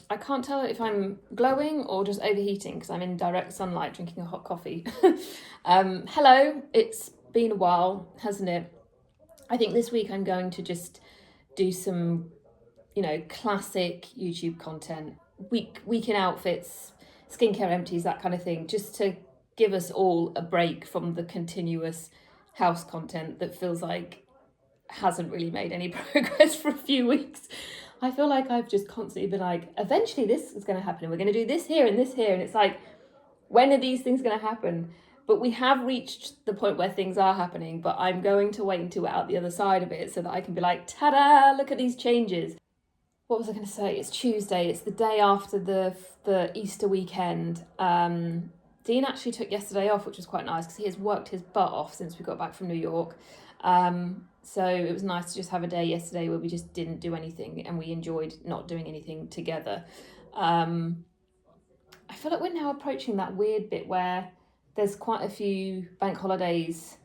I can't tell if I'm glowing or just overheating because I'm in direct sunlight drinking a hot coffee. Hello, it's been a while, hasn't it? I think this week I'm going to just do some, classic YouTube content, week in outfits, skincare empties, that kind of thing, just to give us all a break from the continuous house content that feels like hasn't really made any progress for a few weeks. I feel like I've just constantly been like, eventually this is going to happen, and we're going to do this here and this here, and it's like, when are these things going to happen? But we have reached the point where things are happening, but I'm going to wait until we're out the other side of it so that I can be like, ta-da, look at these changes. What was I going to say? It's Tuesday. It's the day after the Easter weekend. Dean actually took yesterday off, which was quite nice because he has worked his butt off since we got back from New York. So it was nice to just have a day yesterday where we just didn't do anything and we enjoyed not doing anything together. I feel like we're now approaching that weird bit where there's quite a few bank holidays.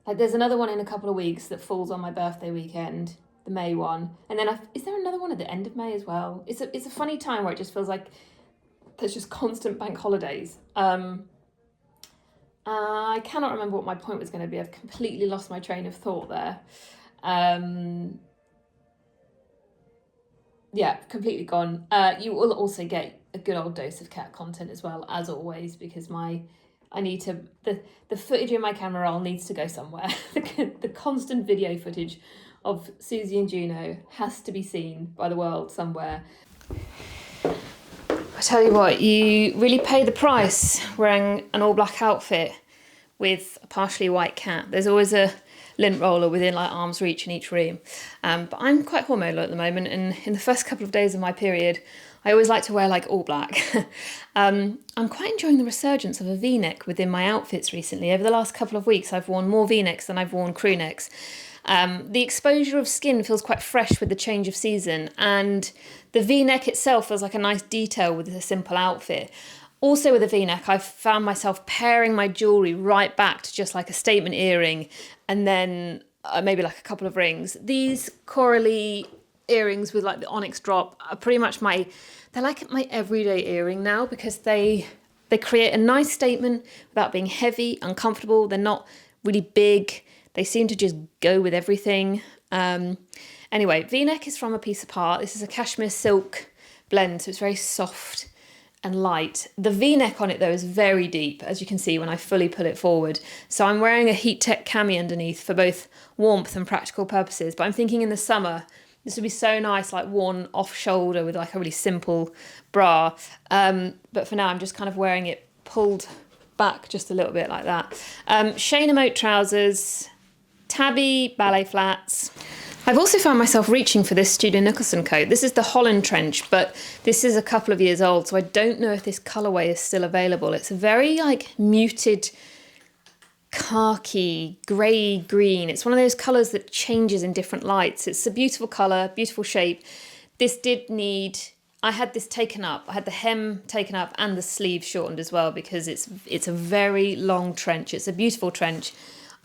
Like there's another one in a couple of weeks that falls on my birthday weekend, the May one, and then is there another one at the end of May as well? It's a funny time where it just feels like there's just constant bank holidays. I cannot remember what my point was going to be. I've completely lost my train of thought there. Yeah, completely gone. You will also get a good old dose of cat content as well, as always, because the footage in my camera roll needs to go somewhere. The constant video footage of Susie and Juno has to be seen by the world somewhere. I tell you what, you really pay the price wearing an all black outfit with a partially white cat. There's always a lint roller within like arm's reach in each room. But I'm quite hormonal at the moment, and in the first couple of days of my period, I always like to wear like all black. I'm quite enjoying the resurgence of a V-neck within my outfits recently. Over the last couple of weeks, I've worn more V-necks than I've worn crew necks. The exposure of skin feels quite fresh with the change of season, and the V-neck itself feels like a nice detail with a simple outfit. Also with a V-neck, I've found myself pairing my jewellery right back to just like a statement earring and then maybe like a couple of rings. These Coralie earrings with like the onyx drop are pretty much they're like my everyday earring now because they create a nice statement without being heavy, uncomfortable. They're not really big. They seem to just go with everything. Anyway, V-neck is from A Piece Apart. This is a cashmere silk blend, so it's very soft and light. The V-neck on it though is very deep, as you can see when I fully pull it forward. So I'm wearing a Heattech cami underneath for both warmth and practical purposes, but I'm thinking in the summer this would be so nice, like worn off shoulder with like a really simple bra. But for now I'm just kind of wearing it pulled back just a little bit like that. Shane Emote trousers, tabby ballet flats. I've also found myself reaching for this Studio Nicholson coat. This is the Holland Trench, but this is a couple of years old, so I don't know if this colourway is still available. It's a very like muted khaki, grey green. It's one of those colours that changes in different lights. It's a beautiful colour, beautiful shape. I had this taken up. I had the hem taken up and the sleeve shortened as well because it's a very long trench. It's a beautiful trench.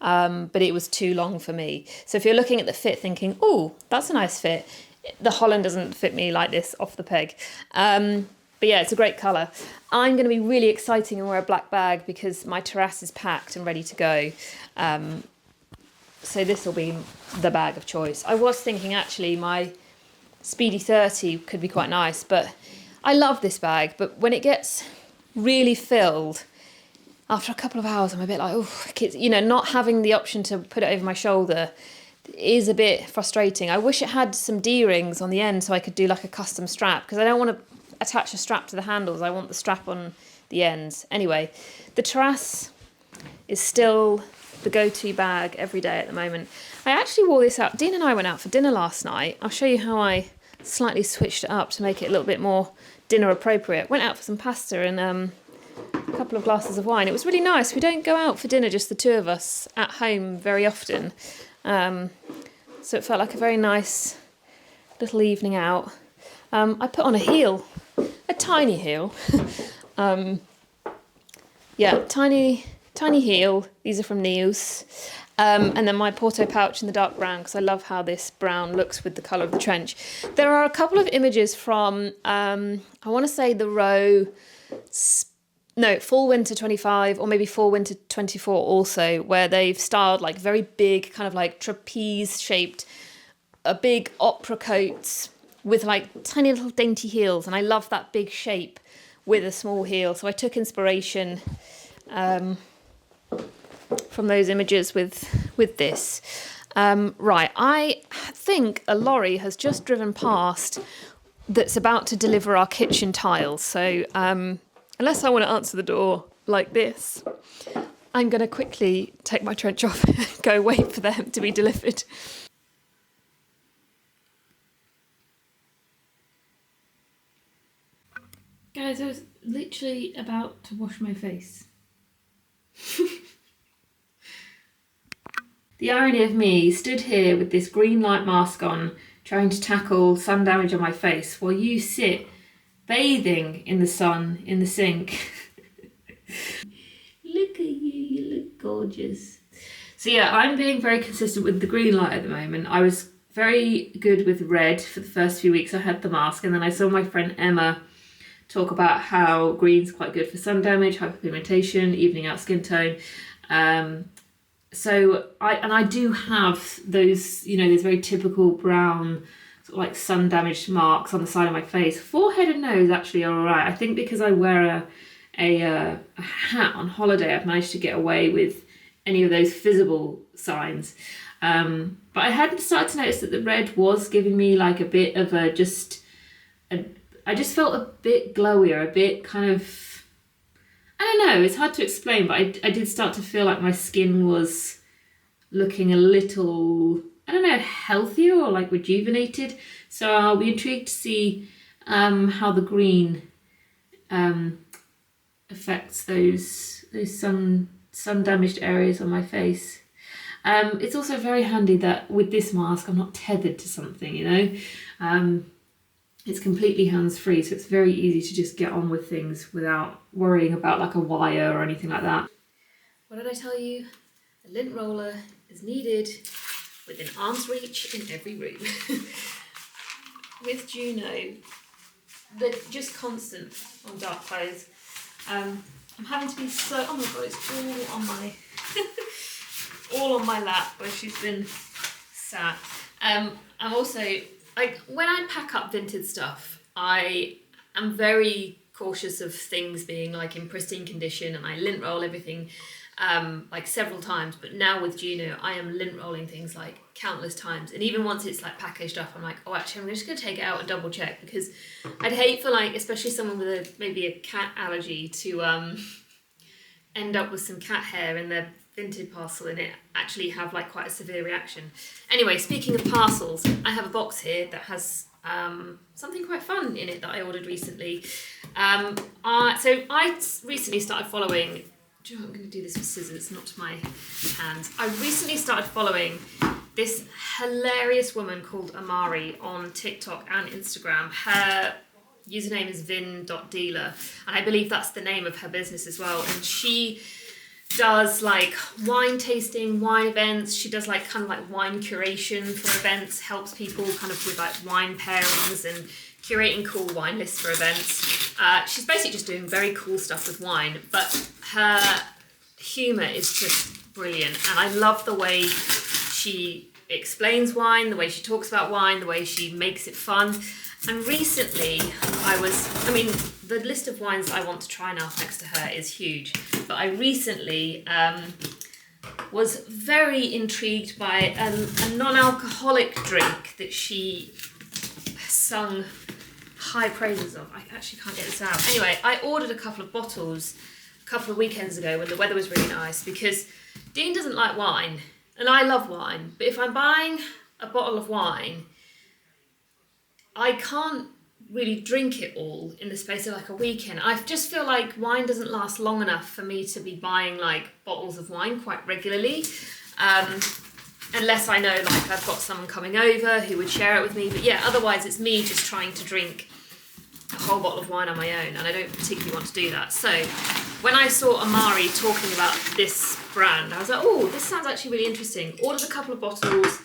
But it was too long for me. So if you're looking at the fit thinking, oh, that's a nice fit, the Holland doesn't fit me like this off the peg. But yeah, it's a great colour. I'm going to be really exciting and wear a black bag because my terrace is packed and ready to go. So this will be the bag of choice. I was thinking actually my Speedy 30 could be quite nice, but I love this bag. But when it gets really filled, after a couple of hours, I'm a bit like, oh, you know, not having the option to put it over my shoulder is a bit frustrating. I wish it had some D-rings on the end so I could do like a custom strap, because I don't want to attach a strap to the handles. I want the strap on the ends. Anyway, the Taras is still the go-to bag every day at the moment. I actually wore this out. Dean and I went out for dinner last night. I'll show you how I slightly switched it up to make it a little bit more dinner appropriate. Went out for some pasta and a couple of glasses of wine. It was really nice. We don't go out for dinner, just the two of us, at home very often. So it felt like a very nice little evening out. I put on a heel, a tiny heel. Yeah, tiny heel. These are from Neos. And then my Porto pouch in the dark brown, because I love how this brown looks with the colour of the trench. There are a couple of images from, I want to say the row, fall winter 25 or maybe fall winter 24 also, where they've styled like very big kind of like trapeze shaped, a big opera coats with like tiny little dainty heels. And I love that big shape with a small heel. So I took inspiration from those images with this. Right, I think a lorry has just driven past that's about to deliver our kitchen tiles. So unless I want to answer the door like this, I'm going to quickly take my trench off and go wait for them to be delivered. Guys, I was literally about to wash my face. The irony of me stood here with this green light mask on, trying to tackle sun damage on my face, while you sit bathing in the sun in the sink. Look at you, you look gorgeous. So yeah, I'm being very consistent with the green light at the moment. I was very good with red for the first few weeks I had the mask, and then I saw my friend Emma talk about how green's quite good for sun damage, hyperpigmentation, evening out skin tone. So I do have those, you know, those very typical brown sort of like sun damaged marks on the side of my face. Forehead and nose actually are all right. I think because I wear a hat on holiday, I've managed to get away with any of those visible signs. But I had started to notice that the red was giving me like a bit of I just felt a bit glowier, a bit kind of, I don't know, it's hard to explain, but I did start to feel like my skin was looking a little, I don't know, healthier or like rejuvenated. So I'll be intrigued to see how the green affects those sun damaged areas on my face. It's also very handy that with this mask I'm not tethered to something, you know. It's completely hands-free, so it's very easy to just get on with things without worrying about like a wire or anything like that. What did I tell you? A lint roller is needed within arm's reach in every room. With Juno, they're just constant on dark clothes. I'm having to be so, oh my god, it's all on my all on my lap where she's been sat. I'm also, like, when I pack up vintage stuff, I am very cautious of things being like in pristine condition, and I lint roll everything like several times. But now with Juno, I am lint rolling things like countless times, and even once it's like packaged up, I'm like, oh, actually I'm just gonna take it out and double check, because I'd hate for, like, especially someone with maybe a cat allergy to end up with some cat hair in their vintage parcel and it actually have like quite a severe reaction. Anyway, speaking of parcels, I have a box here that has something quite fun in it that I ordered recently. So I recently started following, I'm going to do this with scissors, not my hands. I recently started following this hilarious woman called Amari on TikTok and Instagram. Her username is vin.dealer, and I believe that's the name of her business as well. And she does like wine tasting, wine events. She does like kind of like wine curation for events, helps people kind of with like wine pairings and curating cool wine lists for events. She's basically just doing very cool stuff with wine, but her humour is just brilliant. And I love the way she explains wine, the way she talks about wine, the way she makes it fun. And recently the list of wines that I want to try now next to her is huge. but I recently was very intrigued by a non-alcoholic drink that she sung high praises of. I actually can't get this out. Anyway, I ordered a couple of bottles a couple of weekends ago when the weather was really nice, because Dean doesn't like wine and I love wine, but if I'm buying a bottle of wine, I can't really drink it all in the space of like a weekend. I just feel like wine doesn't last long enough for me to be buying like bottles of wine quite regularly, unless I know like I've got someone coming over who would share it with me. But yeah, otherwise it's me just trying to drink a whole bottle of wine on my own, and I don't particularly want to do that. So when I saw Amari talking about this brand, I was like, oh, this sounds actually really interesting. Ordered a couple of bottles,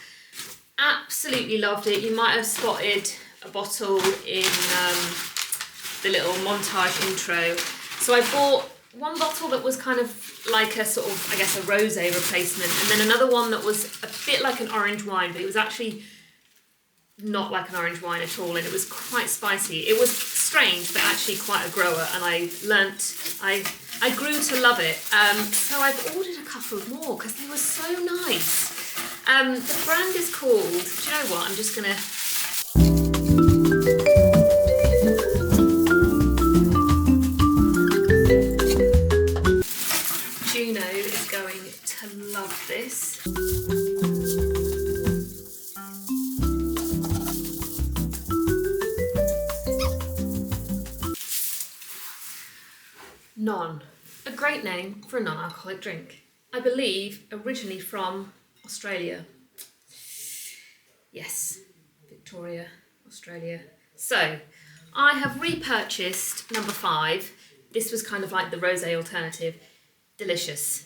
absolutely loved it. You might have spotted a bottle in the little montage intro. So I bought one bottle that was kind of like a sort of, I guess, a rosé replacement, and then another one that was a bit like an orange wine, but it was actually not like an orange wine at all, and it was quite spicy. It was strange, but actually quite a grower, and I grew to love it. So I've ordered a couple more because they were so nice. The brand is called, do you know what, I'm just gonna, Juno is going to love this. Non. A great name for a non-alcoholic drink. I believe originally from Australia. Yes, Victoria, Australia. So, I have repurchased number 5. This was kind of like the rosé alternative. Delicious.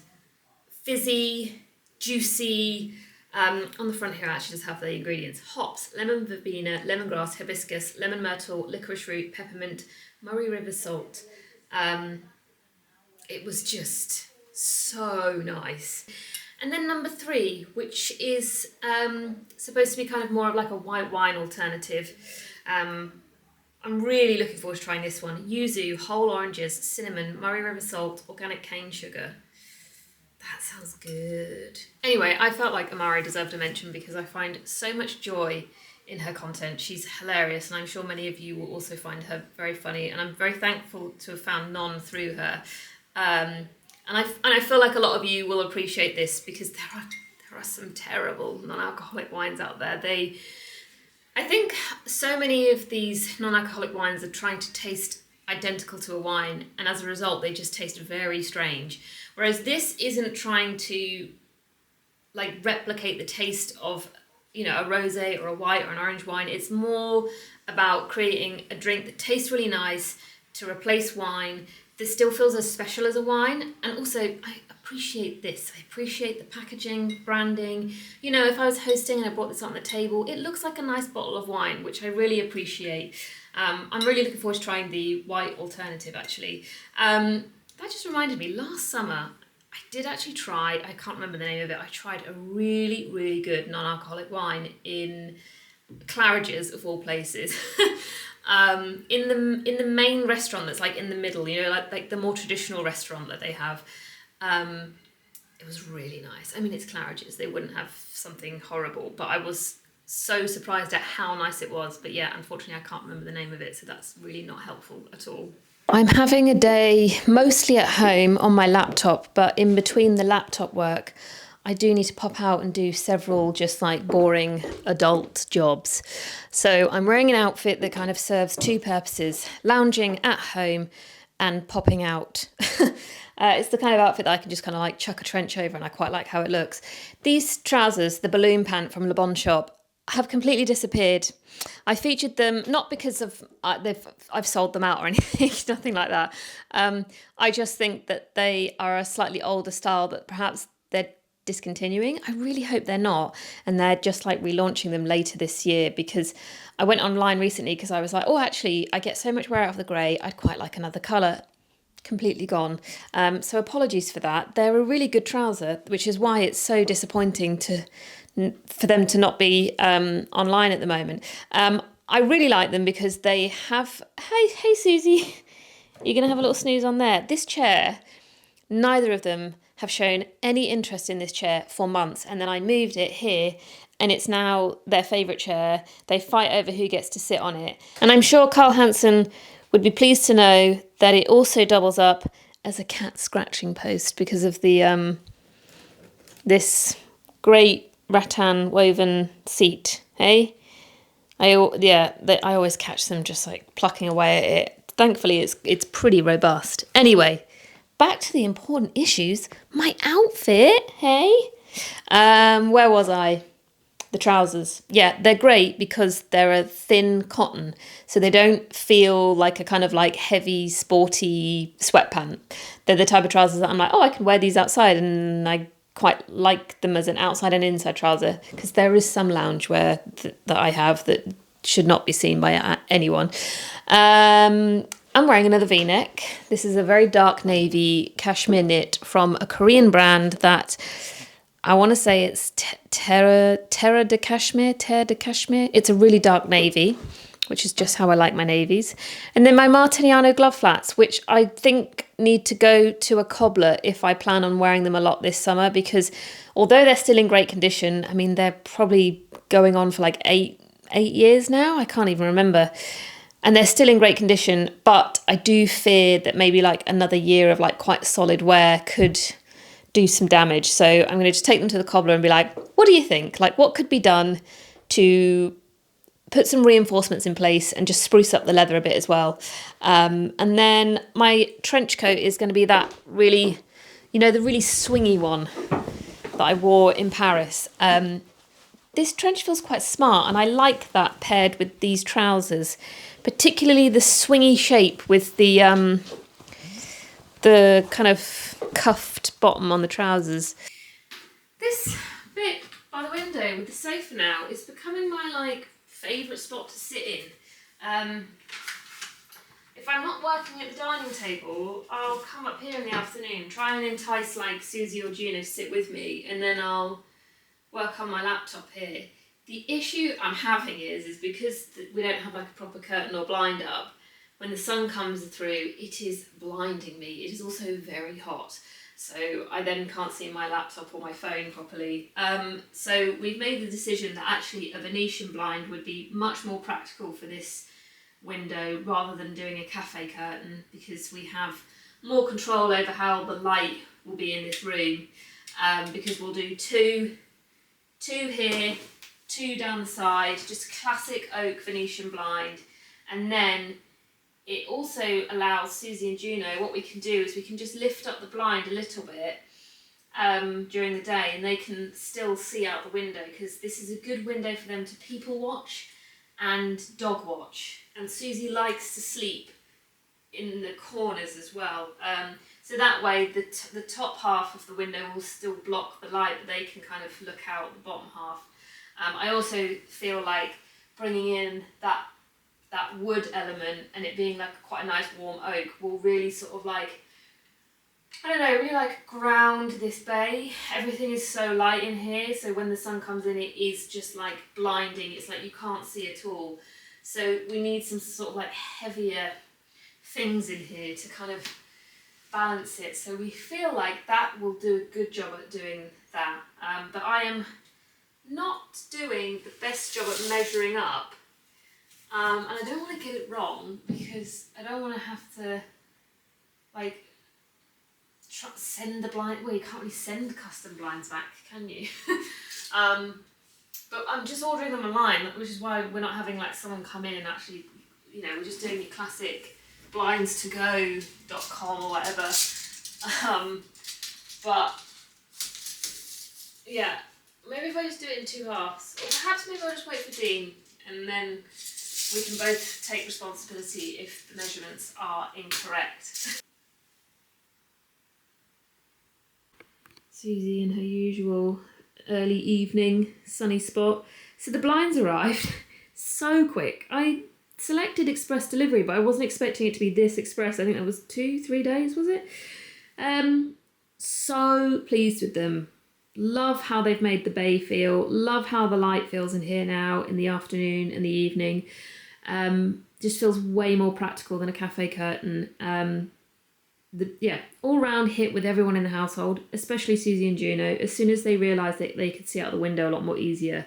Fizzy, juicy. On the front here I actually just have the ingredients. Hops, lemon verbena, lemongrass, hibiscus, lemon myrtle, licorice root, peppermint, Murray River salt. It was just so nice. And then number 3, which is supposed to be kind of more of like a white wine alternative. I'm really looking forward to trying this one. Yuzu, whole oranges, cinnamon, Murray River salt, organic cane sugar. That sounds good. Anyway, I felt like Amari deserved a mention because I find so much joy in her content. She's hilarious, and I'm sure many of you will also find her very funny, and I'm very thankful to have found Non through her. And I feel like a lot of you will appreciate this because there are some terrible non-alcoholic wines out there. I think so many of these non-alcoholic wines are trying to taste identical to a wine, and as a result they just taste very strange. Whereas this isn't trying to like replicate the taste of, you know, a rosé or a white or an orange wine. It's more about creating a drink that tastes really nice to replace wine, that still feels as special as a wine. And also, I appreciate this. I appreciate the packaging, branding. You know, if I was hosting and I brought this on the table, it looks like a nice bottle of wine, which I really appreciate. I'm really looking forward to trying the white alternative, actually. That just reminded me, last summer, I did actually try, I can't remember the name of it, I tried a really, really good non-alcoholic wine in Claridge's, of all places. In the main restaurant that's like in the middle, you know, like the more traditional restaurant that they have. It was really nice. I mean, it's Claridge's, they wouldn't have something horrible, but I was so surprised at how nice it was. But yeah, unfortunately I can't remember the name of it, so that's really not helpful at all. I'm having a day mostly at home on my laptop, but in between the laptop work, I do need to pop out and do several just like boring adult jobs. So I'm wearing an outfit that kind of serves 2 purposes: lounging at home and popping out. It's the kind of outfit that I can just kind of like chuck a trench over, and I quite like how it looks. These trousers, the balloon pant from Le Bon Shop, have completely disappeared. I featured them not because of I've sold them out or anything, nothing like that. I just think that they are a slightly older style that perhaps they're discontinuing. I really hope they're not, and they're just like relaunching them later this year, because I went online recently because I was like, oh, actually, I get so much wear out of the grey, I'd quite like another colour. Completely gone. So apologies for that. They're a really good trouser, which is why it's so disappointing for them to not be online at the moment. I really like them because they have... Hey Susie, you're going to have a little snooze on there. This chair neither of them have shown any interest in this chair for months. And then I moved it here and it's now their favourite chair. They fight over who gets to sit on it. And I'm sure Carl Hansen would be pleased to know that it also doubles up as a cat scratching post because of the this great rattan woven seat, hey? I always catch them just like plucking away at it. Thankfully, it's pretty robust. Anyway, back to the important issues. My outfit, hey? Where was I? The trousers. Yeah, they're great because they're a thin cotton, so they don't feel like a kind of like heavy, sporty sweatpant. They're the type of trousers that I'm like, oh, I can wear these outside, and I quite like them as an outside and inside trouser because there is some loungewear that I have that should not be seen by anyone. I'm wearing another V-neck. This is a very dark navy cashmere knit from a Korean brand that I want to say it's Terre de Cashmere. It's a really dark navy, which is just how I like my navies. And then my Martignano glove flats, which I think need to go to a cobbler if I plan on wearing them a lot this summer, because although they're still in great condition, I mean, they're probably going on for like eight years now. I can't even remember. And they're still in great condition, but I do fear that maybe like another year of like quite solid wear could do some damage. So I'm going to just take them to the cobbler and be like, what do you think? Like, what could be done to put some reinforcements in place and just spruce up the leather a bit as well. And then my trench coat is going to be that really, the really swingy one that I wore in Paris. This trench feels quite smart, and I like that paired with these trousers, particularly the swingy shape with the kind of cuffed bottom on the trousers. This bit by the window with the sofa now is becoming my favourite spot to sit in. If I'm not working at the dining table, I'll come up here in the afternoon, try and entice Susie or Juno to sit with me, and then I'll work on my laptop here. The issue I'm having is because we don't have a proper curtain or blind up, when the sun comes through, it is blinding me. It is also very hot. So I then can't see my laptop or my phone properly. So we've made the decision that actually a Venetian blind would be much more practical for this window rather than doing a cafe curtain, because we have more control over how the light will be in this room, because we'll do two here, two down the side, just classic oak Venetian blind. And then it also allows Susie and Juno, what we can do is we can just lift up the blind a little bit during the day, and they can still see out the window, because this is a good window for them to people watch and dog watch. And Susie likes to sleep in the corners as well. So that way the top half of the window will still block the light, but they can kind of look out the bottom half. I also feel like bringing in that wood element and it being quite a nice warm oak will really sort of really ground this bay. Everything is so light in here, so when the sun comes in it is just blinding. It's you can't see at all. So we need some sort of heavier things in here to kind of balance it. So we feel like that will do a good job at doing that. But I am not doing the best job at measuring up. And I don't want to get it wrong, because I don't want to have to send the blind. Well, you can't really send custom blinds back, can you? But I'm just ordering them online, which is why we're not having someone come in and actually, we're just doing your classic blindstogo.com or whatever. But yeah, maybe if I just do it in two halves, or perhaps maybe I'll just wait for Dean and then we can both take responsibility if the measurements are incorrect. Susie in her usual early evening sunny spot. So the blinds arrived so quick. I selected express delivery, but I wasn't expecting it to be this express. I think that was 2-3 days, was it? So pleased with them. Love how they've made the bay feel. Love how the light feels in here now in the afternoon and the evening. Just feels way more practical than a cafe curtain. all round hit with everyone in the household, especially Susie and Juno. As soon as they realised that they could see out the window a lot more easier,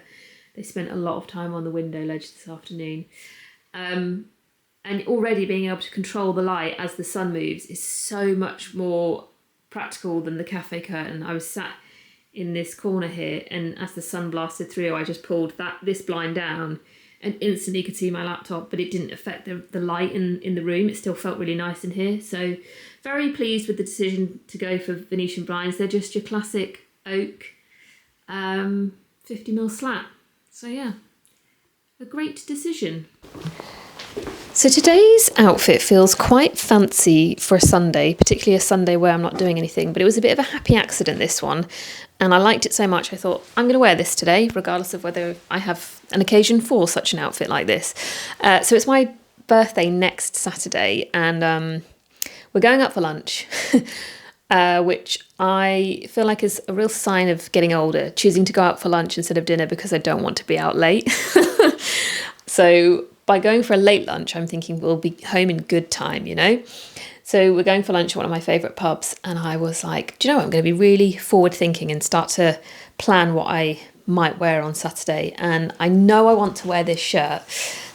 they spent a lot of time on the window ledge this afternoon. And already being able to control the light as the sun moves is so much more practical than the cafe curtain. I was sat in this corner here, and as the sun blasted through, I just pulled this blind down and instantly could see my laptop, but it didn't affect the light in the room. It still felt really nice in here. So very pleased with the decision to go for Venetian blinds. They're just your classic oak 50mm slat. So yeah, a great decision. So today's outfit feels quite fancy for a Sunday, particularly a Sunday where I'm not doing anything, but it was a bit of a happy accident, this one, and I liked it so much I thought I'm going to wear this today, regardless of whether I have an occasion for such an outfit like this. So it's my birthday next Saturday, and we're going out for lunch, which I feel like is a real sign of getting older, choosing to go out for lunch instead of dinner because I don't want to be out late. So by going for a late lunch, I'm thinking we'll be home in good time, you know? So we're going for lunch at one of my favourite pubs, and I was like, do you know what? I'm going to be really forward thinking and start to plan what I might wear on Saturday. And I know I want to wear this shirt.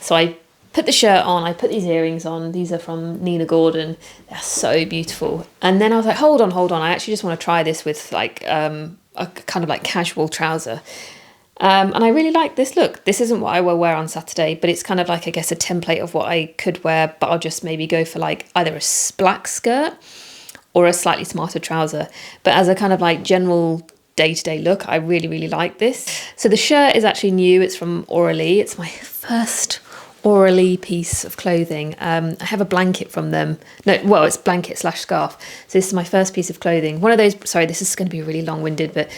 So I put the shirt on, I put these earrings on. These are from Nina Gordon. They're so beautiful. And then I was like, hold on. I actually just want to try this with like a kind of like casual trouser. And I really like this look. This isn't what I will wear on Saturday, but it's kind of like, I guess, a template of what I could wear, but I'll just maybe go for like either a black skirt or a slightly smarter trouser. But as a kind of like general day-to-day look, I really, really like this. So the shirt is actually new. It's from Auralee. It's my first Auralee piece of clothing. I have a blanket from them. It's blanket / scarf. So this is my first piece of clothing. One of those, sorry, this is going to be really long-winded, but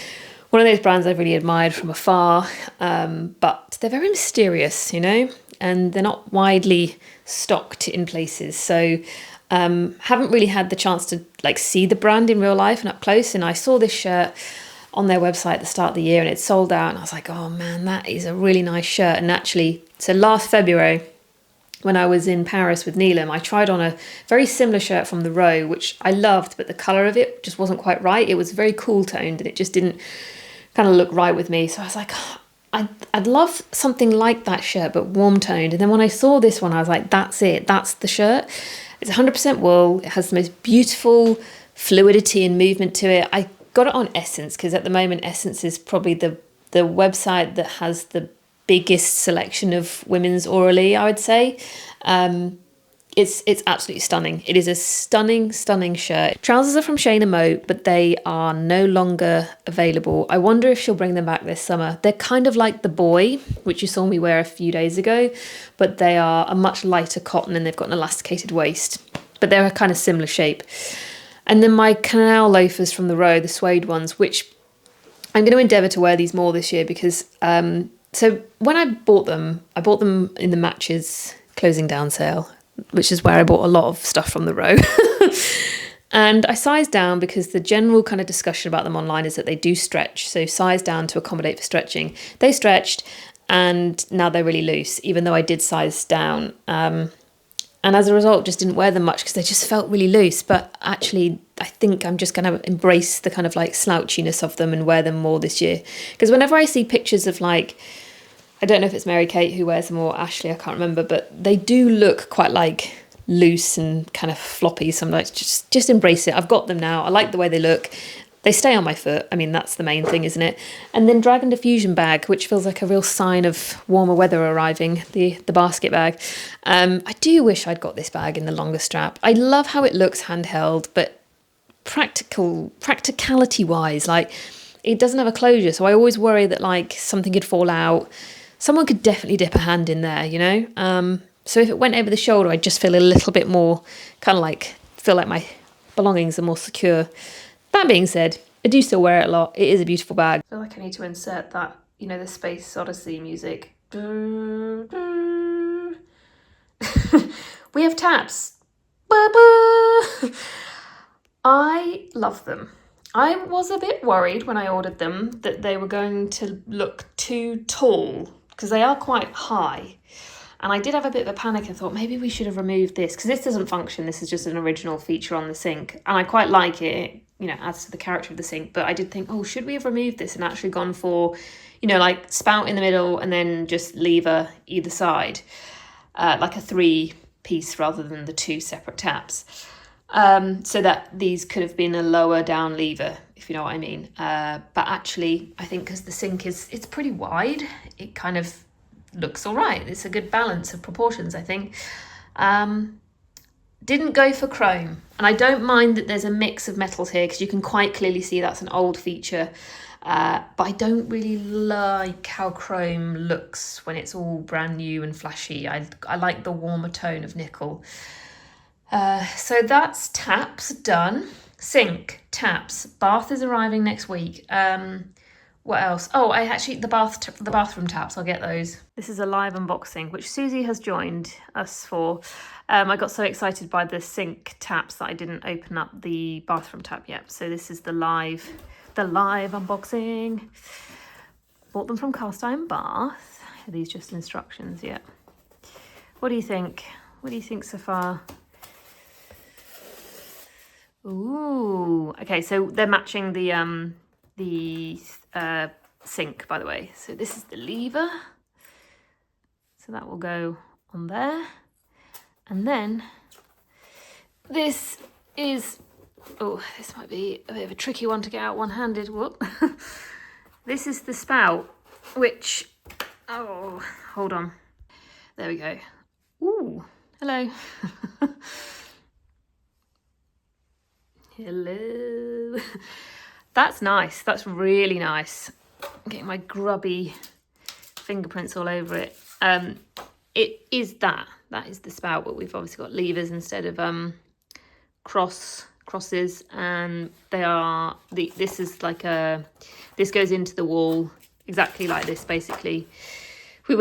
one of those brands I've really admired from afar, but they're very mysterious, you know, and they're not widely stocked in places. So haven't really had the chance to like see the brand in real life and up close. And I saw this shirt on their website at the start of the year and it sold out. And I was like, oh man, that is a really nice shirt. And actually, so last February, when I was in Paris with Neelam, I tried on a very similar shirt from The Row, which I loved, but the colour of it just wasn't quite right. It was very cool toned and it just didn't kind of look right with me. So I was like, I'd love something like that shirt, but warm toned. And then when I saw this one, I was like, that's it. That's the shirt. It's 100% wool. It has the most beautiful fluidity and movement to it. I got it on Essence because at the moment, Essence is probably the website that has the biggest selection of women's Auralee, I would say. It's absolutely stunning. It is a stunning shirt. Trousers are from Shayna Moat, but they are no longer available. I wonder if she'll bring them back this summer. They're kind of like the Boy, which you saw me wear a few days ago, but they are a much lighter cotton and they've got an elasticated waist, but they're a kind of similar shape. And then my canal loafers from The Row, the suede ones, which I'm going to endeavour to wear these more this year because, so when I bought them in the Matches closing down sale, which is where I bought a lot of stuff from The Row. And I sized down because the general kind of discussion about them online is that they do stretch. So size down to accommodate for stretching. They stretched and now they're really loose, even though I did size down. And as a result, just didn't wear them much because they just felt really loose. But actually, I think I'm just going to embrace the kind of like slouchiness of them and wear them more this year. Because whenever I see pictures of like, I don't know if it's Mary Kate who wears them or Ashley, I can't remember, but they do look quite like loose and kind of floppy. So I'm like, just embrace it. I've got them now. I like the way they look. They stay on my foot. I mean, that's the main thing, isn't it? And then Dragon Diffusion bag, which feels like a real sign of warmer weather arriving, the basket bag. I do wish I'd got this bag in the longer strap. I love how it looks handheld, but practicality-wise, like, it doesn't have a closure. So I always worry that, like, something could fall out. Someone could definitely dip a hand in there, you know? So if it went over the shoulder, I'd just feel a little bit more, kind of like, feel like my belongings are more secure. That being said, I do still wear it a lot. It is a beautiful bag. I feel like I need to insert that, you know, the Space Odyssey music. We have taps. I love them. I was a bit worried when I ordered them that they were going to look too tall because they are quite high. And I did have a bit of a panic and thought maybe we should have removed this, because this doesn't function. This is just an original feature on the sink. And I quite like it, you know, adds to the character of the sink. But I did think, oh, should we have removed this and actually gone for, you know, like spout in the middle and then just lever either side, like a 3-piece rather than the 2 separate taps. So that these could have been a lower down lever, if you know what I mean. But actually, I think because the sink it's pretty wide, it kind of looks all right. It's a good balance of proportions, I think. Didn't go for chrome. And I don't mind that there's a mix of metals here, because you can quite clearly see that's an old feature. But I don't really like how chrome looks when it's all brand new and flashy. I like the warmer tone of nickel. So that's taps done. Sink, taps, bath is arriving next week. What else? Oh, the bathroom taps, I'll get those. This is a live unboxing, which Susie has joined us for. I got so excited by the sink taps that I didn't open up the bathroom tap yet. So this is the live unboxing. Bought them from Cast Iron Bath. Are these just instructions? Yeah. What do you think? What do you think so far? Ooh, okay, so they're matching the sink, by the way. So this is the lever. So that will go on there. And then this is, oh, this might be a bit of a tricky one to get out one-handed. Whoop. This is the spout, which, oh, hold on. There we go. Ooh, hello. Hello. That's nice. That's really nice. I'm getting my grubby fingerprints all over it. It is that. That is the spout, but we've obviously got levers instead of crosses, and they are this is like this goes into the wall exactly like this. Basically, we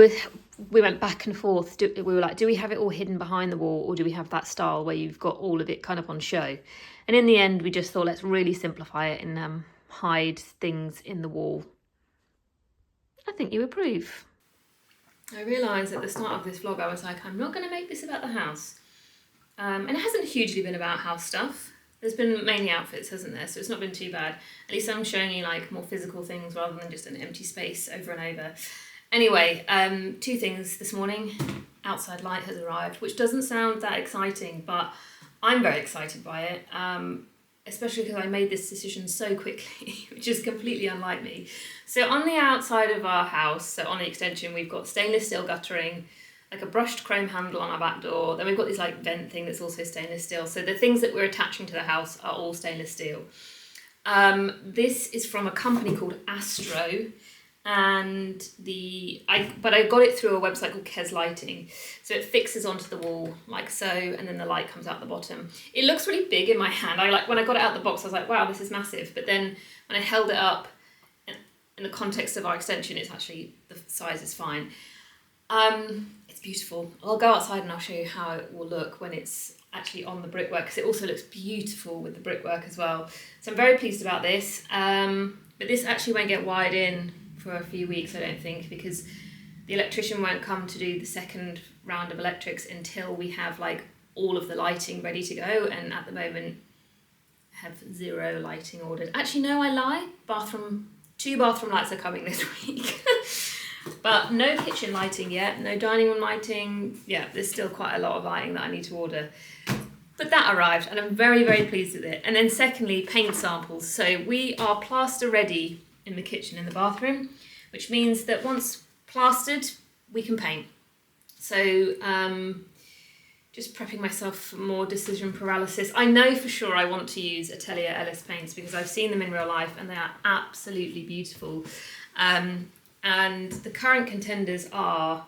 went back and forth. We were like, do we have it all hidden behind the wall, or do we have that style where you've got all of it kind of on show? And in the end, we just thought, let's really simplify it and hide things in the wall. I think you approve. I realised at the start of this vlog, I was like, I'm not going to make this about the house. And it hasn't hugely been about house stuff. There's been mainly outfits, hasn't there? So it's not been too bad. At least I'm showing you like more physical things rather than just an empty space over and over. Anyway, 2 things this morning. Outside light has arrived, which doesn't sound that exciting, but I'm very excited by it, especially because I made this decision so quickly, which is completely unlike me. So on the outside of our house, so on the extension, we've got stainless steel guttering, like a brushed chrome handle on our back door. Then we've got this like vent thing that's also stainless steel. So the things that we're attaching to the house are all stainless steel. This is from a company called Astro. And I got it through a website called Kes Lighting. So it fixes onto the wall like so, and then the light comes out the bottom. It looks really big in my hand. When I got it out the box, I was like, wow, this is massive. But then when I held it up in the context of our extension, it's actually, the size is fine. It's beautiful. I'll go outside and I'll show you how it will look when it's actually on the brickwork, because it also looks beautiful with the brickwork as well. So I'm very pleased about this. But this actually won't get wired in for a few weeks, I don't think, because the electrician won't come to do the second round of electrics until we have like all of the lighting ready to go, and at the moment have 0 lighting ordered. Actually, no, I lie. 2 bathroom lights are coming this week. But no kitchen lighting yet, no dining room lighting. Yeah, there's still quite a lot of lighting that I need to order. But that arrived and I'm very, very pleased with it. And then secondly, paint samples. So we are plaster ready in the kitchen, in the bathroom, which means that once plastered, we can paint. So just prepping myself for more decision paralysis. I know for sure I want to use Atelier Ellis paints because I've seen them in real life and they are absolutely beautiful. And the current contenders are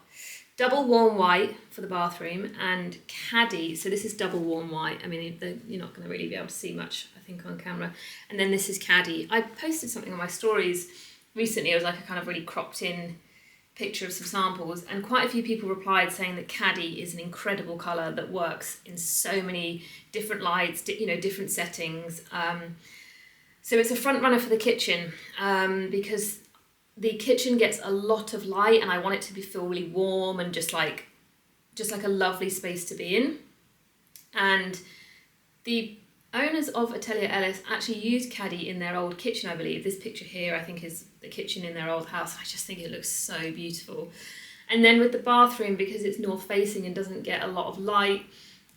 Double Warm White for the bathroom and Caddy. So this is Double Warm White. I mean, you're not going to really be able to see much, I think, on camera. And then this is Caddy. I posted something on my stories recently. It was like a kind of really cropped in picture of some samples, and quite a few people replied saying that Caddy is an incredible colour that works in so many different lights, different settings. So it's a front runner for the kitchen because the kitchen gets a lot of light and I want it to feel really warm and just like just like a lovely space to be in. And the owners of Atelier Ellis actually used Caddy in their old kitchen, I believe. This picture here, I think, is the kitchen in their old house. I just think it looks so beautiful. And then with the bathroom, because it's north facing and doesn't get a lot of light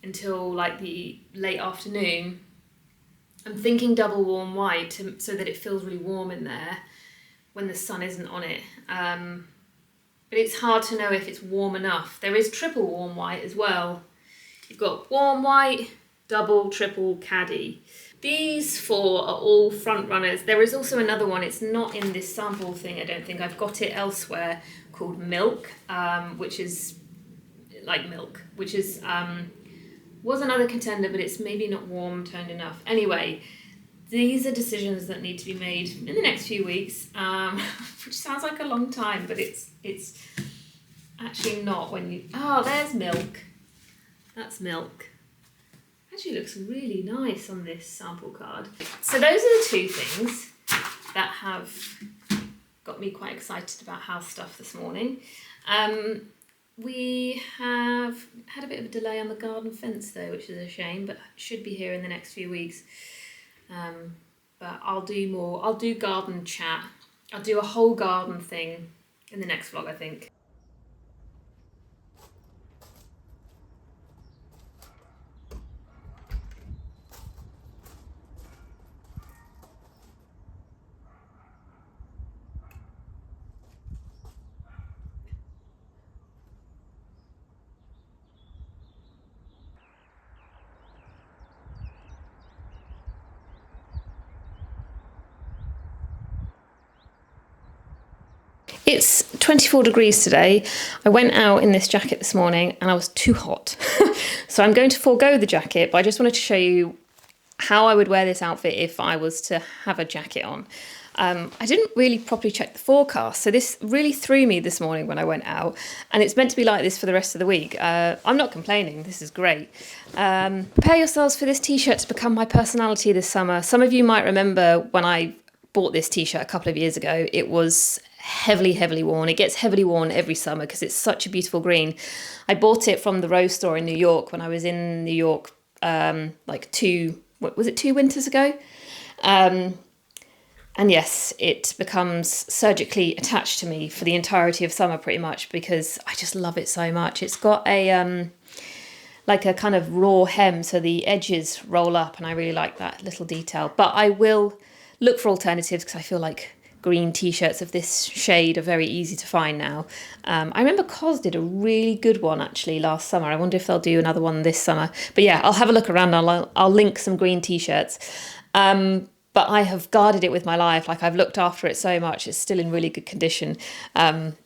until like the late afternoon, I'm thinking double warm white so that it feels really warm in there when the sun isn't on it. But it's hard to know if it's warm enough. There is triple warm white as well. You've got warm white, double, triple, Caddy. These four are all front runners. There is also another one, it's not in this sample thing, I don't think. I've got it elsewhere, called Milk, which is like milk, which is was another contender, but it's maybe not warm toned enough. Anyway, these are decisions that need to be made in the next few weeks, which sounds like a long time, but it's actually not when you... Oh, there's Milk. That's Milk. Actually looks really nice on this sample card. So those are the two things that have got me quite excited about house stuff this morning. We have had a bit of a delay on the garden fence though, which is a shame, but should be here in the next few weeks. But I'll do garden chat. I'll do a whole garden thing in the next vlog, I think. It's 24 degrees today. I went out in this jacket this morning and I was too hot. So I'm going to forego the jacket, but I just wanted to show you how I would wear this outfit if I was to have a jacket on. I didn't really properly check the forecast, so this really threw me this morning when I went out, and it's meant to be like this for the rest of the week. I'm not complaining, this is great. Prepare yourselves for this t-shirt to become my personality this summer. Some of you might remember when I bought this t-shirt a couple of years ago, it was heavily worn. It gets heavily worn every summer because it's such a beautiful green. I bought it from the Rose store in New York when I was in New York like 2 winters ago. And yes, it becomes surgically attached to me for the entirety of summer pretty much because I just love it so much. It's got a like a kind of raw hem, so the edges roll up, and I really like that little detail. But I will look for alternatives because I feel like green t-shirts of this shade are very easy to find now. I remember COS did a really good one actually last summer. I wonder if they'll do another one this summer. But yeah, I'll have a look around and I'll link some green t-shirts. But I have guarded it with my life. Like, I've looked after it so much. It's still in really good condition. And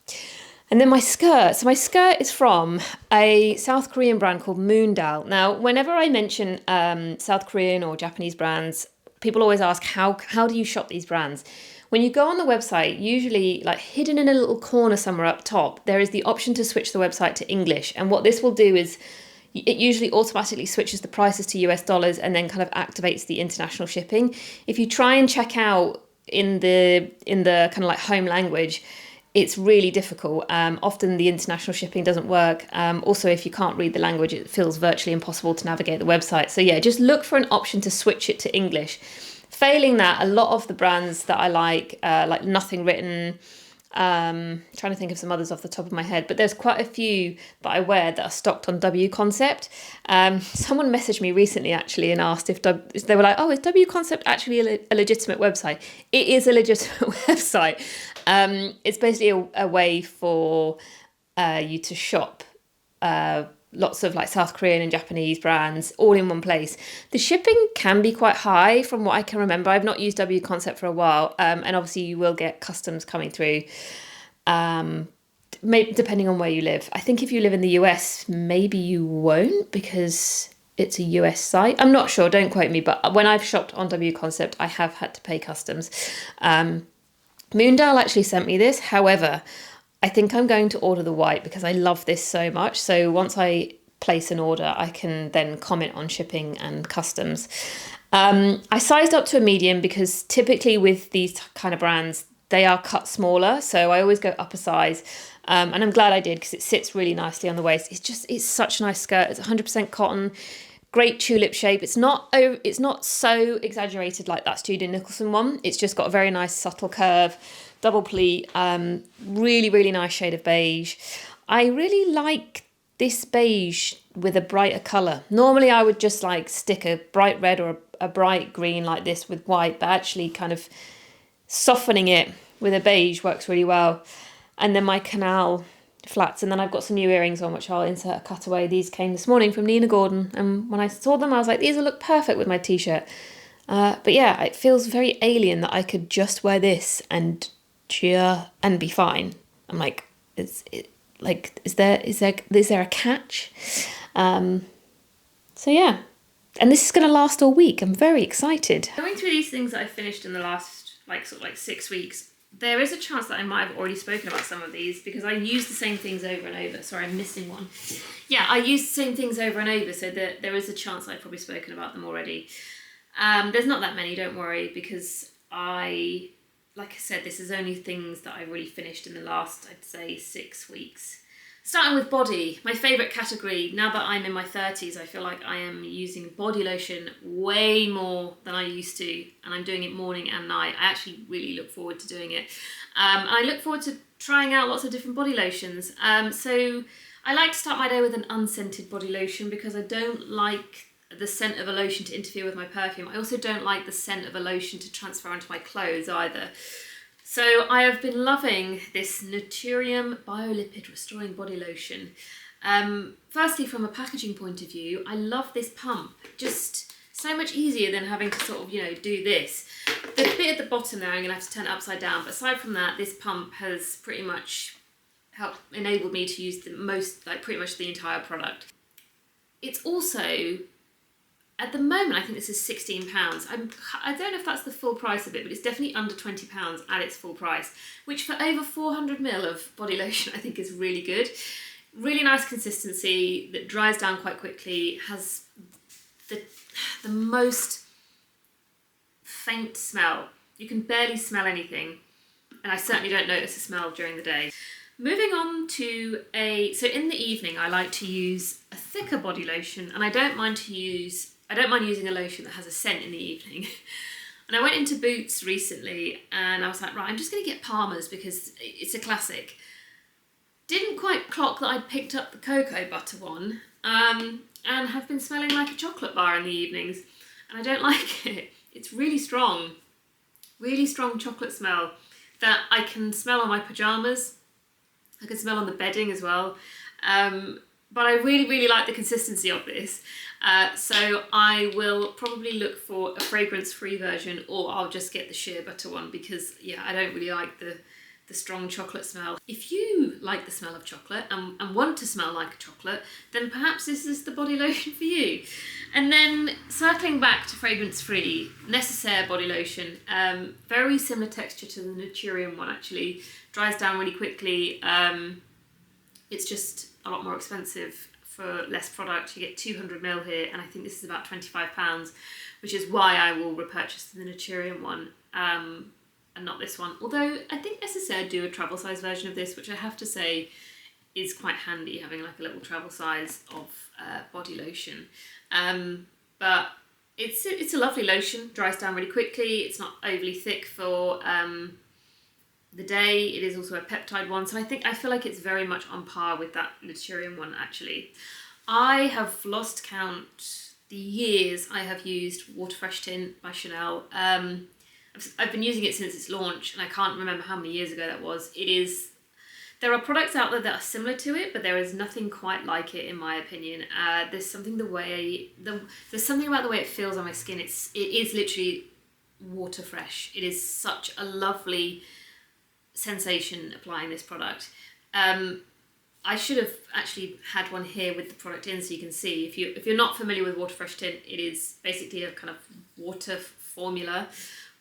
then my skirt. So my skirt is from a South Korean brand called Moondal. Now, whenever I mention South Korean or Japanese brands, people always ask, how do you shop these brands? When you go on the website, usually like hidden in a little corner somewhere up top, there is the option to switch the website to English. And what this will do is it usually automatically switches the prices to US dollars and then kind of activates the international shipping. If you try and check out in the kind of like home language, it's really difficult. Often the international shipping doesn't work. Also, if you can't read the language, it feels virtually impossible to navigate the website. So yeah, just look for an option to switch it to English. Failing that, a lot of the brands that I like Nothing Written, trying to think of some others off the top of my head, but there's quite a few that I wear that are stocked on W Concept. Someone messaged me recently actually and asked if they were like, oh, is W Concept actually a legitimate website? It is a legitimate website. It's basically a way for you to shop lots of like South Korean and Japanese brands all in one place. The shipping can be quite high from what I can remember. I've not used W Concept for a while, and obviously you will get customs coming through, maybe depending on where you live. I think if you live in the US, maybe you won't because it's a US site. I'm not sure, don't quote me, but when I've shopped on W Concept, I have had to pay customs. Moondal actually sent me this. However, I think I'm going to order the white because I love this so much. So once I place an order, I can then comment on shipping and customs. I sized up to a medium because typically with these kind of brands, they are cut smaller. So I always go up a size. And I'm glad I did because it sits really nicely on the waist. It's such a nice skirt. It's 100% cotton, great tulip shape. It's not so exaggerated like that Studio Nicholson one. It's just got a very nice subtle curve, double pleat, really, really nice shade of beige. I really like this beige with a brighter colour. Normally I would just like stick a bright red or a bright green like this with white, but actually kind of softening it with a beige works really well. And then my canal flats, and then I've got some new earrings on which I'll insert a cutaway. These came this morning from Nina Gordon, and when I saw them I was like, these will look perfect with my t-shirt. But yeah, it feels very alien that I could just wear this and be fine. I'm like, is there a catch? So yeah, and this is going to last all week. I'm very excited. Going through these things that I finished in the last sort of 6 weeks, there is a chance that I might have already spoken about some of these because I use the same things over and over. Sorry, I'm missing one. Yeah, I use the same things over and over, so that there is a chance I've probably spoken about them already. There's not that many, don't worry, because like I said, this is only things that I really finished in the last, I'd say, 6 weeks. Starting with body, my favourite category. Now that I'm in my 30s, I feel like I am using body lotion way more than I used to, and I'm doing it morning and night. I actually really look forward to doing it. I look forward to trying out lots of different body lotions. So I like to start my day with an unscented body lotion because I don't like the scent of a lotion to interfere with my perfume. I also don't like the scent of a lotion to transfer onto my clothes either. So I have been loving this Naturium Biolipid Restoring Body Lotion. Firstly, from a packaging point of view, I love this pump. Just so much easier than having to sort of, do this. The bit at the bottom there, I'm going to have to turn it upside down. But aside from that, this pump has pretty much enabled me to use pretty much the entire product. It's also, at the moment, I think this is £16. I don't know if that's the full price of it, but it's definitely under £20 at its full price, which for over 400ml of body lotion, I think is really good. Really nice consistency that dries down quite quickly, has the most faint smell. You can barely smell anything, and I certainly don't notice a smell during the day. Moving on to so in the evening, I like to use a thicker body lotion, and I don't mind using a lotion that has a scent in the evening. And I went into Boots recently and I was like, right, I'm just going to get Palmer's because it's a classic. Didn't quite clock that I'd picked up the cocoa butter one, and have been smelling like a chocolate bar in the evenings. And I don't like it. It's really strong chocolate smell that I can smell on my pyjamas. I can smell on the bedding as well. But I really, really like the consistency of this. So I will probably look for a fragrance-free version, or I'll just get the shea butter one because, I don't really like the strong chocolate smell. If you like the smell of chocolate and want to smell like a chocolate, then perhaps this is the body lotion for you. And then circling back to fragrance-free, Necessaire body lotion. Very similar texture to the Naturium one, actually. Dries down really quickly. It's just a lot more expensive for less product. You get 200ml here, and I think this is about £25, which is why I will repurchase the Naturium one, and not this one. Although I think Necessaire do a travel size version of this, which I have to say is quite handy, having like a little travel size of body lotion. But it's a lovely lotion, dries down really quickly. It's not overly thick for the day. It is also a peptide one, so I feel like it's very much on par with that Naturium one, actually. I have lost count the years I have used Water Fresh Tint by Chanel. I've been using it since its launch, and I can't remember how many years ago that was. There are products out there that are similar to it, but there is nothing quite like it, in my opinion. There's something there's something about the way it feels on my skin. It is literally water fresh. It is such a lovely sensation applying this product. I should have actually had one here with the product in so you can see. If you're not familiar with Water Fresh Tint, it is basically a kind of water formula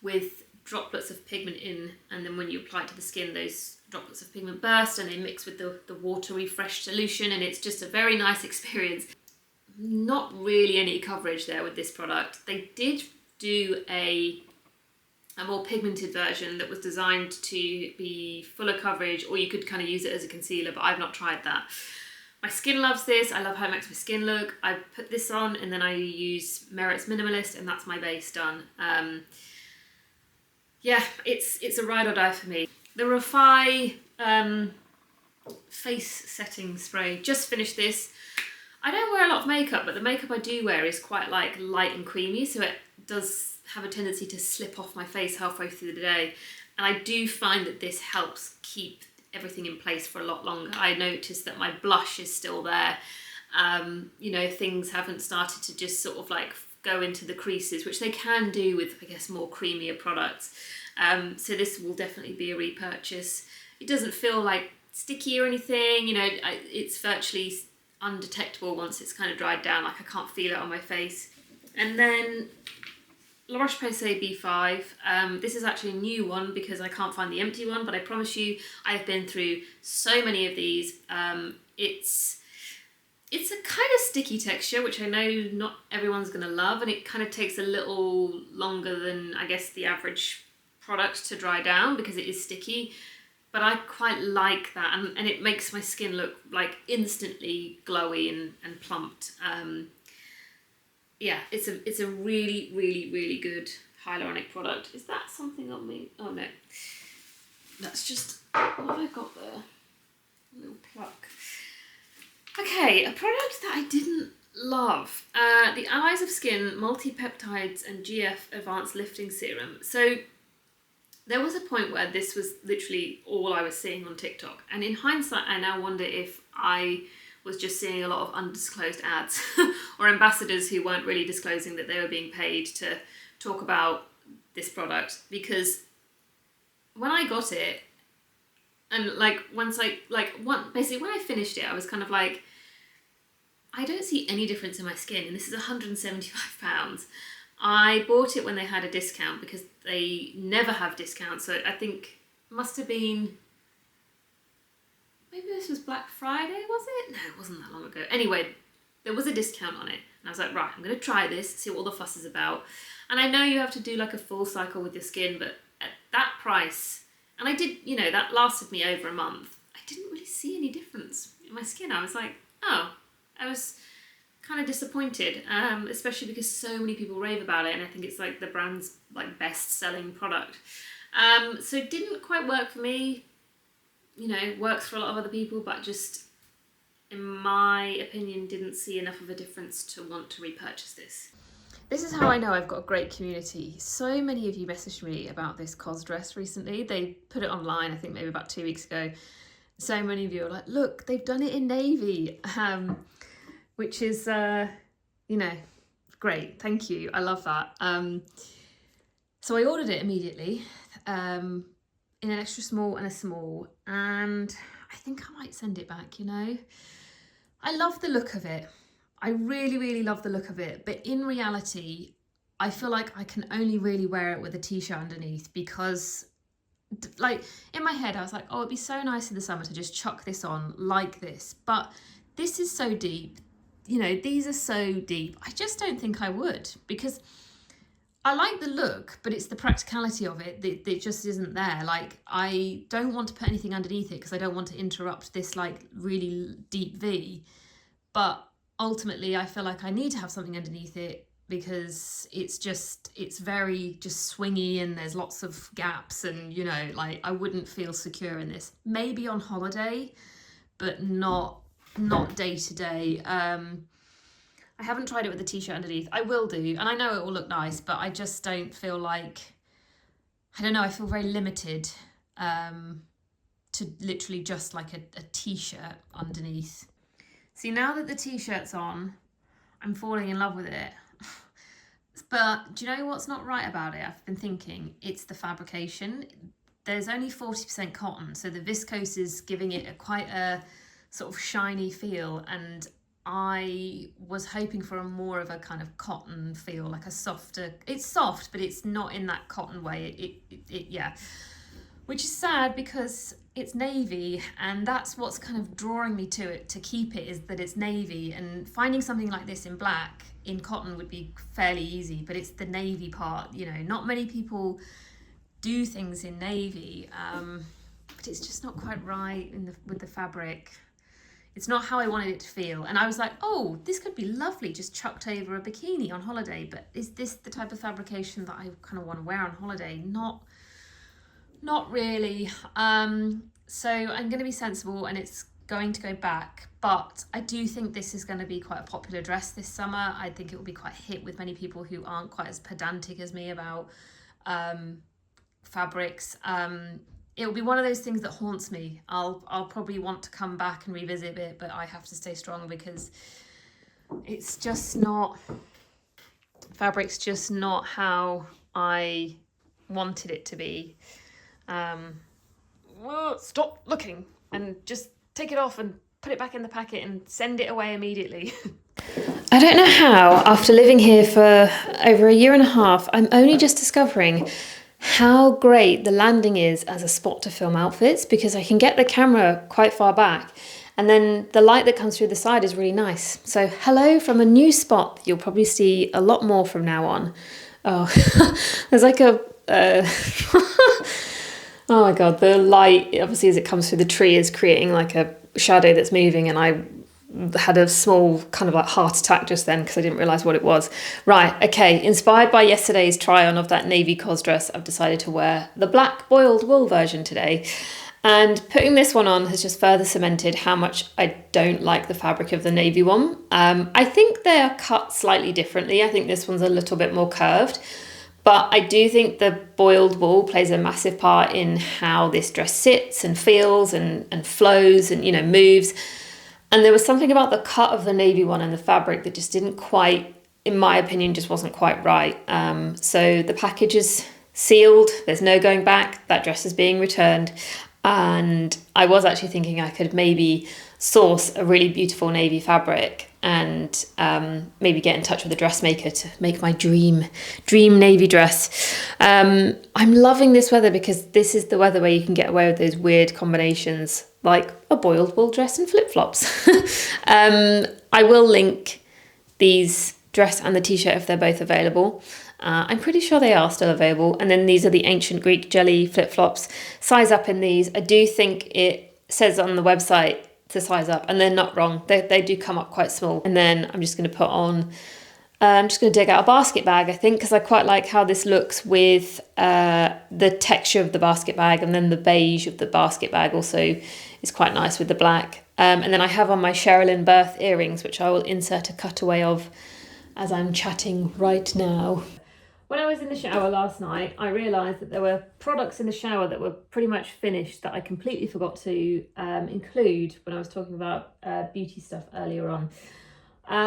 with droplets of pigment in, and then when you apply it to the skin, those droplets of pigment burst and they mix with the watery fresh solution, and it's just a very nice experience. Not really any coverage there with this product. They did do a a more pigmented version that was designed to be fuller coverage, or you could kind of use it as a concealer, but I've not tried that. My skin loves this. I love how it makes my skin look. I put this on and then I use Merit's Minimalist, and that's my base done. Yeah, it's a ride or die for me. The Refy face setting spray, just finished this. I don't wear a lot of makeup, but the makeup I do wear is quite like light and creamy, so it does have a tendency to slip off my face halfway through the day. And I do find that this helps keep everything in place for a lot longer. I noticed that my blush is still there. You know, things haven't started to just sort of like go into the creases, which they can do with, I guess, more creamier products. So this will definitely be a repurchase. It doesn't feel like sticky or anything, you know, it's virtually undetectable once it's kind of dried down, like I can't feel it on my face. And then La Roche-Posay B5. This is actually a new one because I can't find the empty one, but I promise you I've been through so many of these. It's a kind of sticky texture, which I know not everyone's going to love, and it kind of takes a little longer than, I guess, the average product to dry down because it is sticky. But I quite like that, and it makes my skin look like instantly glowy and plumped. Yeah, it's a really, really, really good hyaluronic product. Is that something on me? Oh no, that's just, what have I got there? A little pluck. Okay, a product that I didn't love. The Allies of Skin Multi-Peptides and GF Advanced Lifting Serum. So there was a point where this was literally all I was seeing on TikTok. And in hindsight, I now wonder if I was just seeing a lot of undisclosed ads or ambassadors who weren't really disclosing that they were being paid to talk about this product. Because when I got it, and basically when I finished it, I was kind of like, I don't see any difference in my skin, and this is £175. I bought it when they had a discount because they never have discounts. So I think it must have been, maybe this was Black Friday, was it? No, it wasn't that long ago. Anyway, there was a discount on it. And I was like, right, I'm going to try this, see what all the fuss is about. And I know you have to do like a full cycle with your skin, but at that price, and I did, you know, that lasted me over a month. I didn't really see any difference in my skin. I was like, oh, I was kind of disappointed, especially because so many people rave about it, and I think it's like the brand's like best-selling product. So it didn't quite work for me. You know, works for a lot of other people, but just, in my opinion, didn't see enough of a difference to want to repurchase this. This is how I know I've got a great community. So many of you messaged me about this COS dress recently. They put it online, I think maybe about 2 weeks ago. So many of you are like, look, they've done it in navy. Which is, you know, great. Thank you. I love that. So I ordered it immediately in an extra small and a small, and I think I might send it back, you know. I love the look of it. I really, really love the look of it. But in reality, I feel like I can only really wear it with a t-shirt underneath because, like, in my head, I was like, oh, it'd be so nice in the summer to just chuck this on like this. But this is so deep. You know, these are so deep. I just don't think I would, because I like the look, but it's the practicality of it that just isn't there. Like, I don't want to put anything underneath it because I don't want to interrupt this like really deep V. But ultimately, I feel like I need to have something underneath it because it's very just swingy and there's lots of gaps, and, you know, like I wouldn't feel secure in this. Maybe on holiday, but not day to day. I haven't tried it with a t-shirt underneath. I will do, and I know it will look nice, but I just don't feel like, I don't know, I feel very limited to literally just like a t-shirt underneath. See, now that the t-shirt's on, I'm falling in love with it. But do you know what's not right about it? I've been thinking, it's the fabrication. There's only 40% cotton, so the viscose is giving it quite a sort of shiny feel, and I was hoping for a more of a kind of cotton feel, like a softer, it's soft, but it's not in that cotton way, yeah. Which is sad because it's navy, and that's what's kind of drawing me to it, to keep it, is that it's navy, and finding something like this in black, in cotton would be fairly easy, but it's the navy part, you know, not many people do things in navy, but it's just not quite right with the fabric. It's not how I wanted it to feel. And I was like, oh, this could be lovely just chucked over a bikini on holiday, but is this the type of fabrication that I kind of want to wear on holiday? Not really. So I'm going to be sensible, and it's going to go back, but I do think this is going to be quite a popular dress this summer. I think it will be quite hit with many people who aren't quite as pedantic as me about fabrics. It will be one of those things that haunts me. I'll probably want to come back and revisit it, but I have to stay strong because it's just not, fabric's just not how I wanted it to be. Well, stop looking and just take it off and put it back in the packet and send it away immediately. I don't know how, after living here for over a year and a half, I'm only just discovering how great the landing is as a spot to film outfits, because I can get the camera quite far back and then the light that comes through the side is really nice. So hello from a new spot you'll probably see a lot more from now on. Oh, there's like a... oh my god, the light, obviously as it comes through the tree, is creating like a shadow that's moving, and I had a small kind of like heart attack just then because I didn't realise what it was. Right, okay, inspired by yesterday's try-on of that navy cos dress, I've decided to wear the black boiled wool version today. And putting this one on has just further cemented how much I don't like the fabric of the navy one. I think they are cut slightly differently. I think this one's a little bit more curved. But I do think the boiled wool plays a massive part in how this dress sits and feels and flows and, you know, moves. And there was something about the cut of the navy one and the fabric that just didn't quite, in my opinion, just wasn't quite right. So the package is sealed. There's no going back. That dress is being returned. And I was actually thinking I could maybe source a really beautiful navy fabric and maybe get in touch with a dressmaker to make my dream navy dress. I'm loving this weather because this is the weather where you can get away with those weird combinations, like a boiled wool dress and flip-flops. I will link these dress and the t-shirt if they're both available. I'm pretty sure they are still available. And then these are the ancient Greek jelly flip-flops. Size up in these. I do think it says on the website to size up, and they're not wrong. They do come up quite small. And then I'm just going to put on, I'm just going to dig out a basket bag, I think, because I quite like how this looks with the texture of the basket bag, and then the beige of the basket bag also is quite nice with the black. And then I have on my Sherilyn Berth earrings, which I will insert a cutaway of as I'm chatting right now. When I was in the shower last night, I realised that there were products in the shower that were pretty much finished that I completely forgot to include when I was talking about beauty stuff earlier on.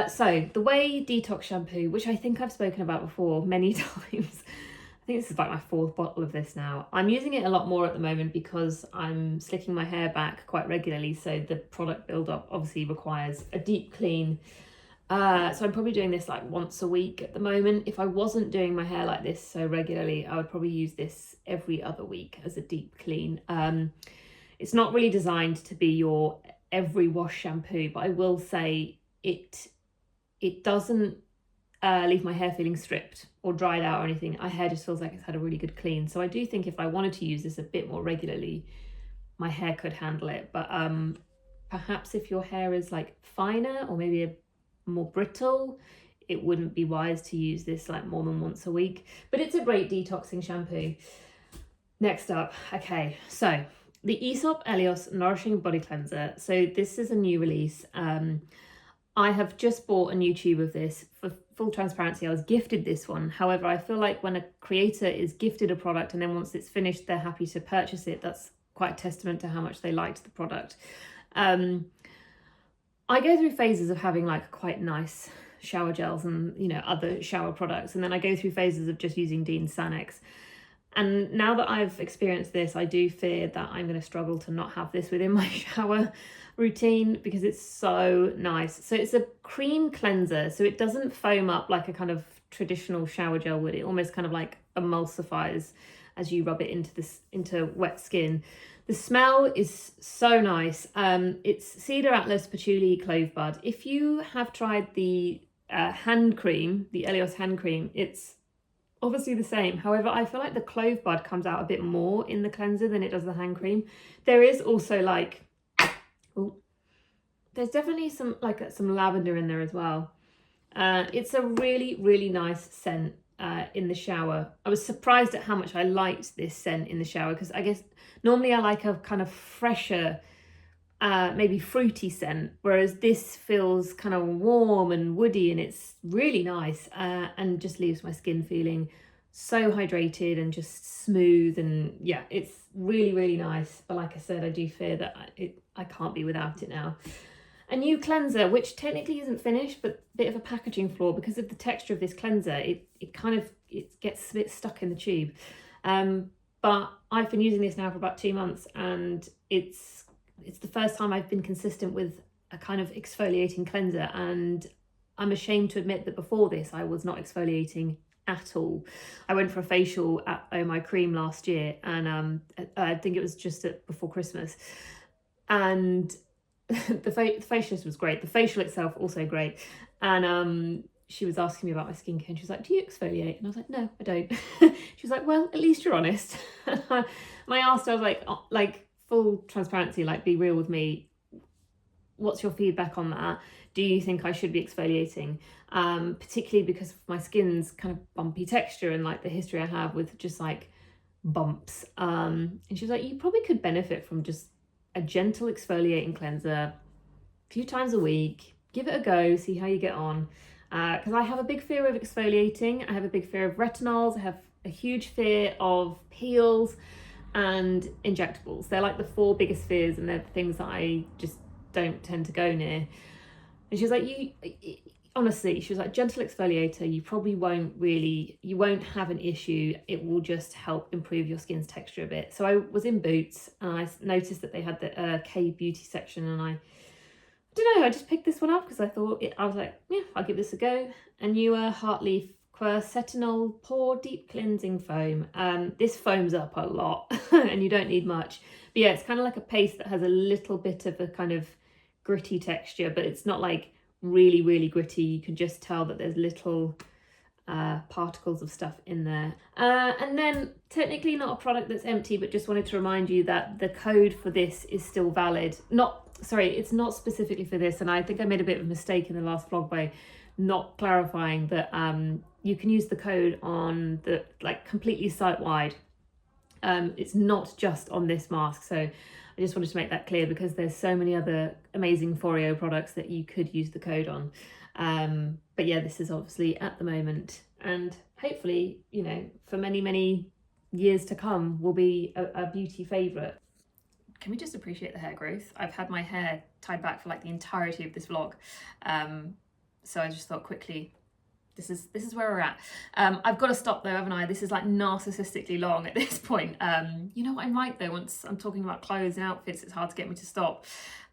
So the Way Detox Shampoo, which I think I've spoken about before many times. I think this is like my fourth bottle of this now. I'm using it a lot more at the moment because I'm slicking my hair back quite regularly. So the product build-up obviously requires a deep clean. So I'm probably doing this like once a week at the moment. If I wasn't doing my hair like this so regularly, I would probably use this every other week as a deep clean. It's not really designed to be your every wash shampoo, but I will say it doesn't leave my hair feeling stripped or dried out or anything. My hair just feels like it's had a really good clean. So I do think if I wanted to use this a bit more regularly, my hair could handle it. But perhaps if your hair is like finer or maybe a more brittle, it wouldn't be wise to use this like more than once a week, but it's a great detoxing shampoo. Next up, okay, so the Aesop Elios Nourishing Body Cleanser. So this is a new release. I have just bought a new tube of this. For full transparency, I was gifted this one. However, I feel like when a creator is gifted a product and then once it's finished they're happy to purchase it, that's quite a testament to how much they liked the product. I go through phases of having like quite nice shower gels and, you know, other shower products. And then I go through phases of just using Dean Sanex. And now that I've experienced this, I do fear that I'm going to struggle to not have this within my shower routine because it's so nice. So it's a cream cleanser. So it doesn't foam up like a kind of traditional shower gel would. It almost kind of like emulsifies as you rub it into wet skin. The smell is so nice. It's cedar, atlas, patchouli, clove bud. If you have tried the hand cream, the Elios hand cream, it's obviously the same. However, I feel like the clove bud comes out a bit more in the cleanser than it does the hand cream. There is also like, oh, there's definitely some lavender in there as well. It's a really, really nice scent in the shower. I was surprised at how much I liked this scent in the shower, because I guess normally I like a kind of fresher, maybe fruity scent, whereas this feels kind of warm and woody, and it's really nice, and just leaves my skin feeling so hydrated and just smooth. And yeah, it's really, really nice. But like I said, I do fear that I can't be without it now. A new cleanser, which technically isn't finished, but a bit of a packaging flaw because of the texture of this cleanser. It kind of gets a bit stuck in the tube. But I've been using this now for about 2 months, and it's the first time I've been consistent with a kind of exfoliating cleanser. And I'm ashamed to admit that before this, I was not exfoliating at all. I went for a facial at Oh My Cream last year, and I think it was just before Christmas. And the facialist was great. The facial itself also great. And she was asking me about my skincare, and she was like, "Do you exfoliate?" And I was like, "No, I don't." She was like, "Well, at least you're honest." And I asked her, I was like full transparency, like, be real with me. What's your feedback on that? Do you think I should be exfoliating? Particularly because of my skin's kind of bumpy texture and like the history I have with just like bumps. And she was like, "You probably could benefit from just a gentle exfoliating cleanser a few times a week. Give it a go, see how you get on." Because I have a big fear of exfoliating. I have a big fear of retinols. I have a huge fear of peels and injectables. They're like the 4 biggest fears, and they're the things that I just don't tend to go near. And she was like, honestly, she was like, gentle exfoliator, you won't have an issue. It will just help improve your skin's texture a bit. So I was in Boots, and I noticed that they had the K beauty section, and I don't know, I just picked this one up because I was like, yeah, I'll give this a go. A newer Heartleaf Quercetinol Pore Deep Cleansing Foam. This foams up a lot and you don't need much. But yeah, it's kind of like a paste that has a little bit of a kind of gritty texture, but it's not like really, really gritty. You can just tell that there's little particles of stuff in there. And then technically not a product that's empty, but just wanted to remind you that the code for this is still valid. It's not specifically for this, and I think I made a bit of a mistake in the last vlog by not clarifying that you can use the code on the completely site-wide. It's not just on this mask, so I just wanted to make that clear because there's so many other amazing Foreo products that you could use the code on. But yeah, this is obviously at the moment, and hopefully, for many, many years to come, will be a beauty favourite. Can we just appreciate the hair growth? I've had my hair tied back for like the entirety of this vlog. So I just thought quickly, this is where we're at. I've got to stop though, haven't I? This is like narcissistically long at this point. You know what I'm like though, once I'm talking about clothes and outfits, it's hard to get me to stop.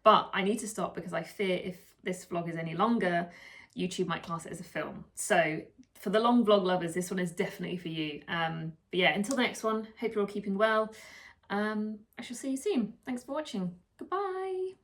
But I need to stop because I fear if this vlog is any longer, YouTube might class it as a film. So for the long vlog lovers, this one is definitely for you. But yeah, until the next one, hope you're all keeping well. I shall see you soon. Thanks for watching. Goodbye.